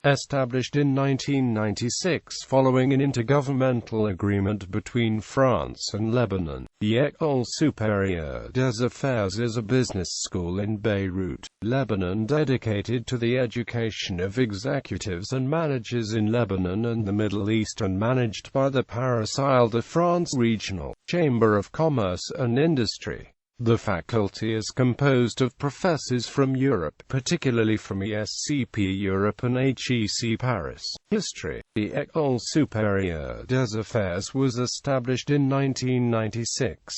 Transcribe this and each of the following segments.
Established in 1996 following an intergovernmental agreement between France and Lebanon, the École supérieure des affaires is a business school in Beirut, Lebanon dedicated to the education of executives and managers in Lebanon and the Middle East and managed by the Paris Île-de-France Regional Chamber of Commerce and Industry. The faculty is composed of professors from Europe, particularly from ESCP Europe and HEC Paris. History. The École supérieure des affaires was established in 1996.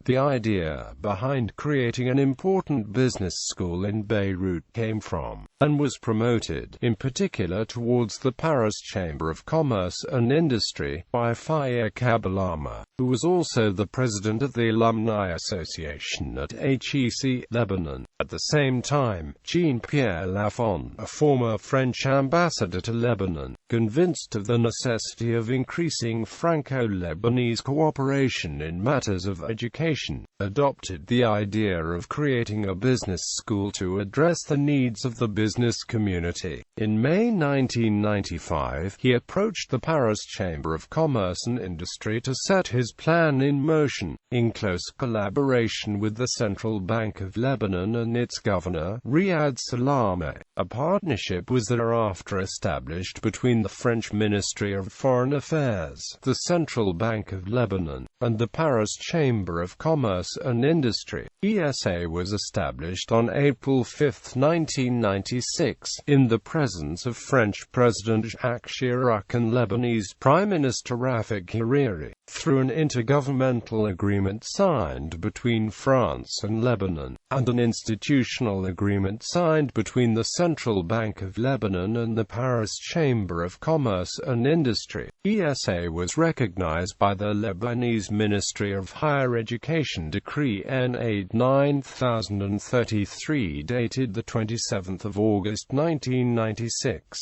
The idea behind creating an important business school in Beirut came from, and was promoted, in particular towards the Paris Chamber of Commerce and Industry, by Faye Kabalama, who was also the president of the Alumni Association at HEC Lebanon. At the same time, Jean-Pierre Lafont, a former French ambassador to Lebanon, convinced of the necessity of increasing Franco-Lebanese cooperation in matters of education, adopted the idea of creating a business school to address the needs of the business community. In May 1995, he approached the Paris Chamber of Commerce and Industry to set his plan in motion, in close collaboration with the Central Bank of Lebanon and its governor, Riyad Salameh. A partnership was thereafter established between the French Ministry of Foreign Affairs, the Central Bank of Lebanon, and the Paris Chamber of Commerce and Industry. ESA was established on April 5, 1996, in the presence of French President Jacques Chirac and Lebanese Prime Minister Rafik Hariri, through an intergovernmental agreement signed between France and Lebanon, and an institutional agreement signed between the Central Bank of Lebanon and the Paris Chamber of Commerce and Industry. ESA was recognized by the Lebanese Ministry of Higher Education Decree N. 9033 dated 27 August 1996.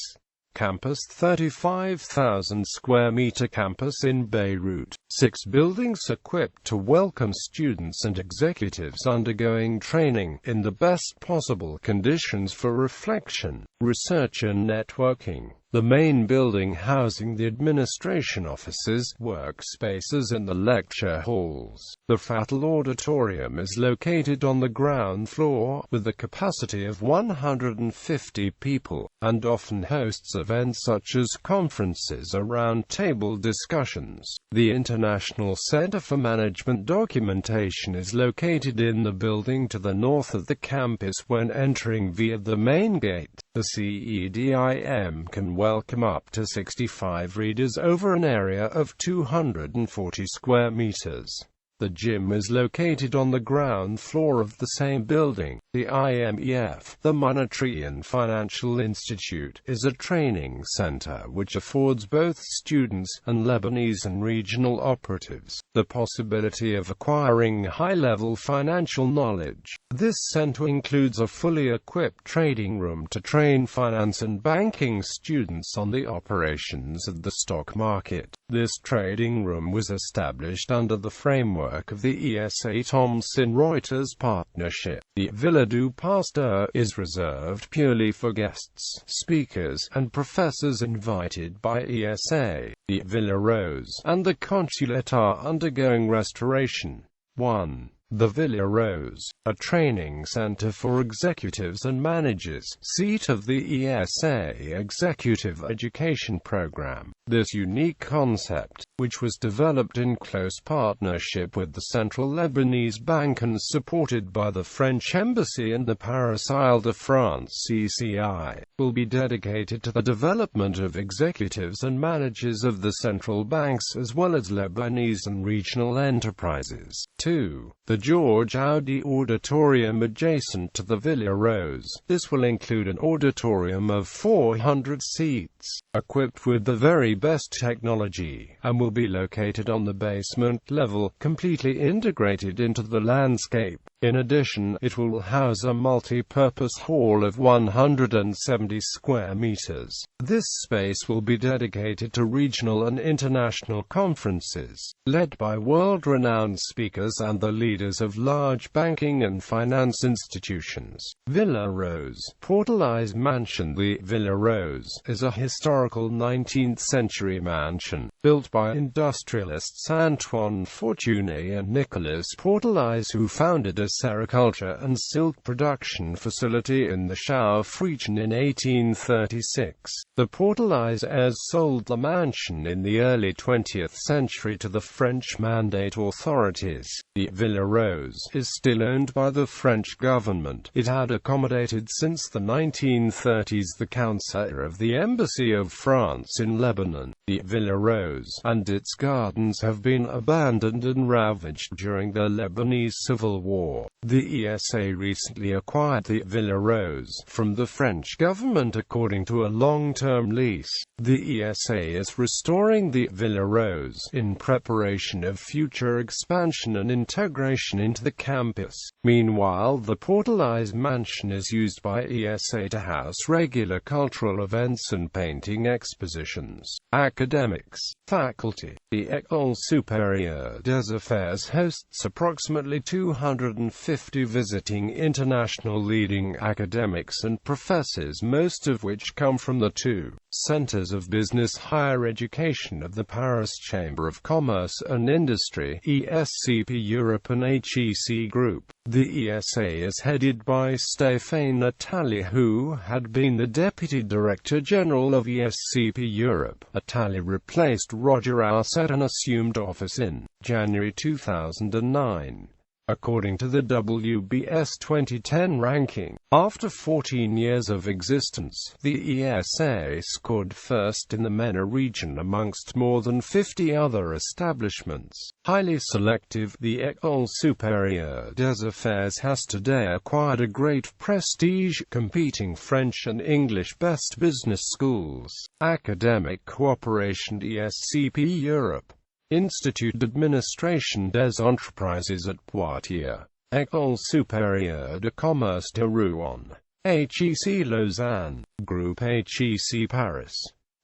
Campus 35,000 square meter campus in Beirut. 6 buildings equipped to welcome students and executives undergoing training in the best possible conditions for reflection, research and networking. The main building housing the administration offices, workspaces and the lecture halls. The Fatal Auditorium is located on the ground floor, with a capacity of 150 people, and often hosts events such as conferences or round-table discussions. The International Center for Management Documentation is located in the building to the north of the campus when entering via the main gate. The CEDIM can welcome up to 65 readers over an area of 240 square meters. The gym is located on the ground floor of the same building. The IMEF, the Monetary and Financial Institute, is a training center which affords both students and Lebanese and regional operatives the possibility of acquiring high-level financial knowledge. This center includes a fully equipped trading room to train finance and banking students on the operations of the stock market. This trading room was established under the framework of the ESA Thomson Reuters partnership. The Villa du Pasteur is reserved purely for guests, speakers, and professors invited by ESA. The Villa Rose and the Consulate are undergoing restoration. 1. The Villa Rose, a training center for executives and managers, seat of the ESA Executive Education Program. This unique concept, which was developed in close partnership with the Central Lebanese Bank and supported by the French Embassy and the Paris Île-de-France CCI, will be dedicated to the development of executives and managers of the central banks as well as Lebanese and regional enterprises. 2. The George Audi Auditorium adjacent to the Villa Rose. This will include an auditorium of 400 seats, equipped with the very best technology, and will be located on the basement level, completely integrated into the landscape. In addition, it will house a multi-purpose hall of 170 square meters. This space will be dedicated to regional and international conferences, led by world-renowned speakers and the leaders of large banking and finance institutions. Villa Rose, Portali's mansion. The Villa Rose is a historical 19th-century mansion, built by industrialists Antoine Fortuné and Nicolas Portali's, who founded a sericulture and silk production facility in the Chauffe region in 1836. The Portali's heirs sold the mansion in the early 20th century to the French Mandate authorities. The Villa Rose is still owned by the French government. It had accommodated since the 1930s the Councillor of the Embassy of France in Lebanon. The Villa Rose and its gardens have been abandoned and ravaged during the Lebanese Civil War. The ESA recently acquired the Villa Rose from the French government according to a long-term lease. The ESA is restoring the Villa Rose in preparation of future expansion and integration into the campus. Meanwhile, the Portali's mansion is used by ESA to house regular cultural events and painting expositions. Academics. Faculty. The École supérieure des affaires hosts approximately 250 visiting international leading academics and professors, most of which come from the two Centers of Business Higher Education of the Paris Chamber of Commerce and Industry, ESCP Europe and HEC Group. The ESA is headed by Stéphane Attali, who had been the Deputy Director General of ESCP Europe. Attali replaced Roger Asset and assumed office in January 2009. According to the WBS 2010 ranking, after 14 years of existence, the ESA scored first in the MENA region amongst more than 50 other establishments. Highly selective, the École supérieure des affaires has today acquired a great prestige, competing French and English best business schools. Academic cooperation. ESCP Europe. Institut d'administration des entreprises at Poitiers, École supérieure de commerce de Rouen, HEC Lausanne, Groupe HEC Paris,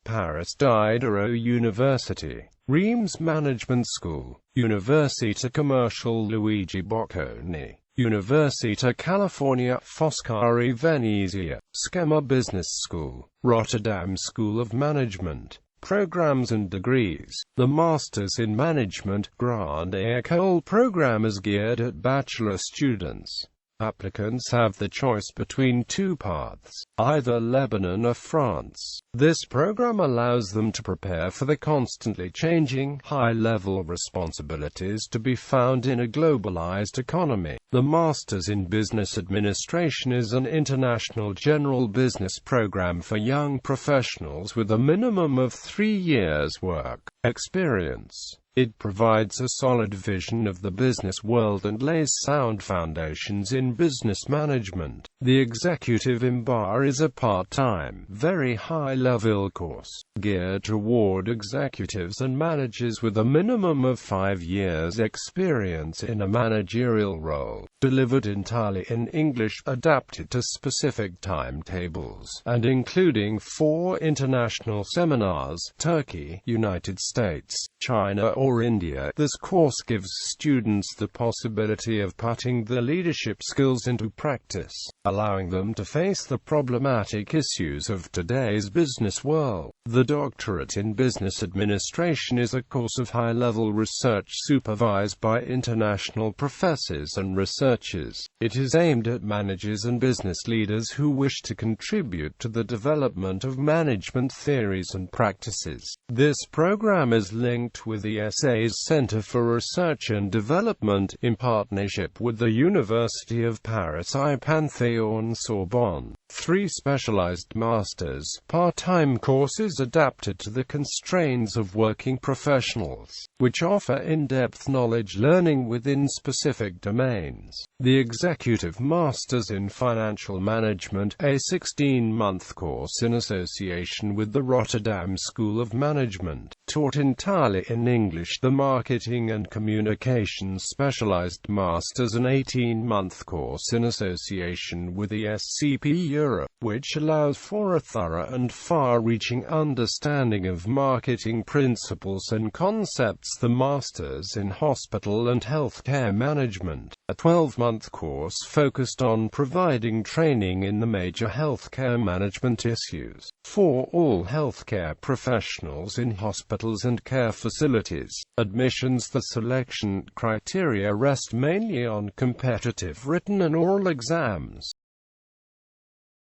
Paris Diderot University, Reims Management School, Università Commerciale Luigi Bocconi, Università California Foscari Venezia, Schema Business School, Rotterdam School of Management. Programs and degrees. The Masters in Management Grande École program is geared at bachelor students. Applicants have the choice between two paths, either Lebanon or France. This program allows them to prepare for the constantly changing, high-level responsibilities to be found in a globalized economy. The Masters in Business Administration is an international general business program for young professionals with a minimum of 3 years' work experience. It provides a solid vision of the business world and lays sound foundations in business management. The Executive MBA is a part-time, very high-level course, geared toward executives and managers with a minimum of 5 years' experience in a managerial role, delivered entirely in English, adapted to specific timetables, and including 4 international seminars: Turkey, United States, China or India. This course gives students the possibility of putting their leadership skills into practice, allowing them to face the problematic issues of today's business world. The Doctorate in Business Administration is a course of high-level research supervised by international professors and researchers. It is aimed at managers and business leaders who wish to contribute to the development of management theories and practices. This program is linked with the ESA's Center for Research and Development, in partnership with the University of Paris I Panthéon-Sorbonne. 3 specialized master's, part-time courses adapted to the constraints of working professionals, which offer in-depth knowledge learning within specific domains. The Executive Masters in Financial Management, a 16-month course in association with the Rotterdam School of Management. taught entirely in English. The Marketing and Communications Specialized Masters, an 18-month course in association with the ESCP Europe, which allows for a thorough and far-reaching understanding of marketing principles and concepts. The Masters in Hospital and Healthcare Management, a 12-month course focused on providing training in the major healthcare management issues for all healthcare professionals in hospitals and care facilities. Admissions. The selection criteria rest mainly on competitive written and oral exams.